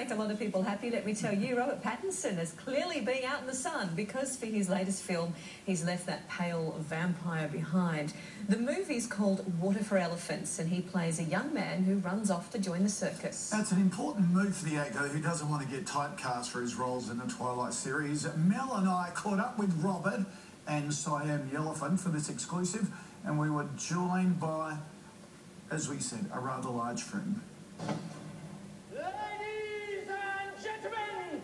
make a lot of people happy, let me tell you. Robert Pattinson has clearly been out in the sun because for his latest film, he's left that pale vampire behind. The movie's called Water for Elephants, and he plays a young man who runs off to join the circus. That's an important move for the actor who doesn't want to get typecast for his roles in the Twilight series. Mel and I caught up with Robert and Siam the Elephant for this exclusive, and we were joined by, as we said, a rather large friend. Ladies and gentlemen,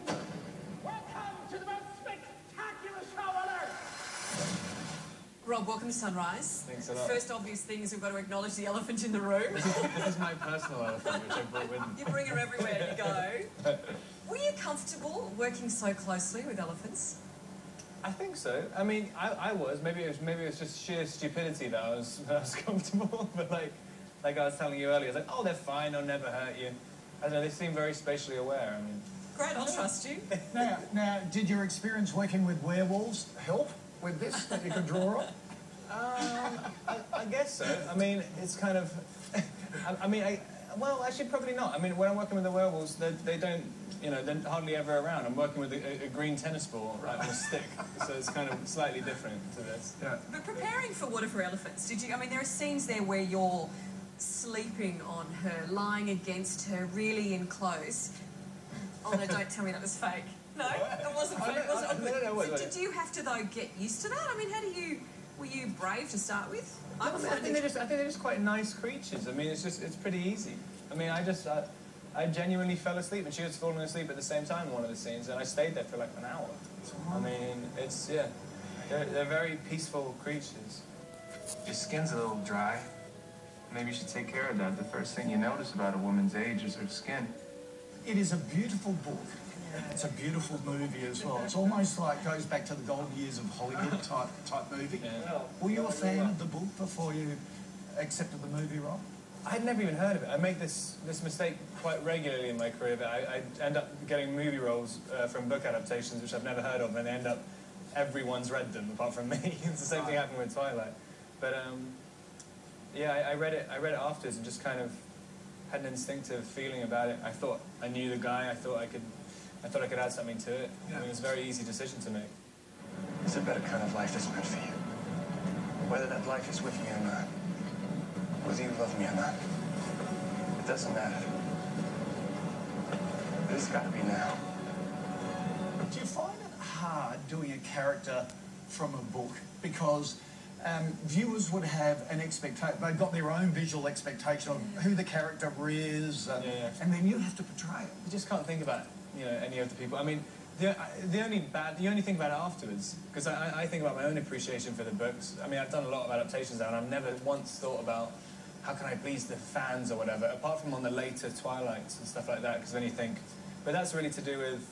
welcome to the most spectacular show on earth. Rob, welcome to Sunrise. Thanks a lot. First obvious thing is we've got to acknowledge the elephant in the room. This is my personal elephant, which I brought with me. You bring her everywhere you go. Were you comfortable working so closely with elephants? I think so. I mean, I was. Maybe it was just sheer stupidity that I was comfortable. But like I was telling you earlier, it's like, oh, they're fine. They'll never hurt you. I don't know. They seem very spatially aware. I mean, Great, I'll trust you. Now, did your experience working with werewolves help with this that you could draw on? I guess so. I mean, it's kind of. Well, actually, probably not. I mean, when I'm working with the werewolves, they don't. You know, they're hardly ever around. I'm working with a green tennis ball on a stick, so it's kind of slightly different to this. Yeah. But preparing for Water for Elephants, did you? I mean, there are scenes there where you're sleeping on her, lying against her, really in close. Oh no! Don't tell me that was fake. No, it wasn't fake. It wasn't. No, Did you have to though get used to that? I mean, how do you? Were you brave to start with? I think they're just quite nice creatures. I mean, it's pretty easy. I mean, I genuinely fell asleep, and she was falling asleep at the same time in one of the scenes, and I stayed there for like an hour. I mean, they're very peaceful creatures. Your skin's a little dry. Maybe you should take care of that. The first thing you notice about a woman's age is her skin. It is a beautiful book. It's a beautiful movie as well. It's almost like goes back to the golden years of Hollywood type movie. Yeah. Were you a fan of the book before you accepted the movie, Rob? I'd never even heard of it. I make this mistake quite regularly in my career, but I end up getting movie roles from book adaptations which I've never heard of, and they end up everyone's read them apart from me. It's the same thing happened with Twilight. But yeah, I read it afterwards and just kind of had an instinctive feeling about it. I thought I knew the guy. I thought I could add something to it. Yeah. I mean, it's a very easy decision to make. There's a better kind of life that's meant for you. Whether that life is with me or not, whether you love me or not, it doesn't matter. But it's got to be now. Do you find it hard doing a character from a book? Because viewers would have an expectation, they've got their own visual expectation of who the character is, and then you have to portray it. You just can't think about, any of the people. I mean, the only thing about it afterwards, because I think about my own appreciation for the books. I mean, I've done a lot of adaptations now, and I've never once thought about how can I please the fans or whatever, apart from on the later Twilights and stuff like that, because then you think, but that's really to do with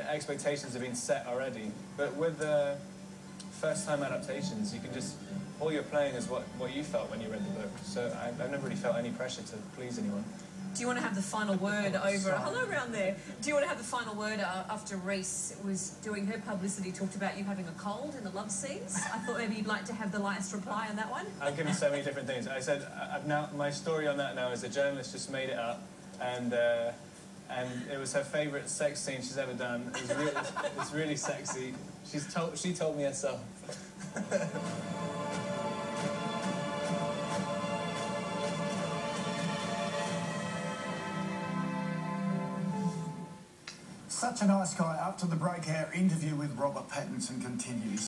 expectations have been set already. But with first-time adaptations, you can just, all you're playing is what you felt when you read the book. So I've never really felt any pressure to please anyone. Do you want to have the final word over... Hello around there. Do you want to have the final word after Reese was doing her publicity, talked about you having a cold in the love scenes? I thought maybe you'd like to have the last reply on that one. I've given so many different things. I said, my story on that now is a journalist just made it up, and it was her favourite sex scene she's ever done. It's really sexy. She told me herself. Such a nice guy. After the break, our interview with Robert Pattinson continues.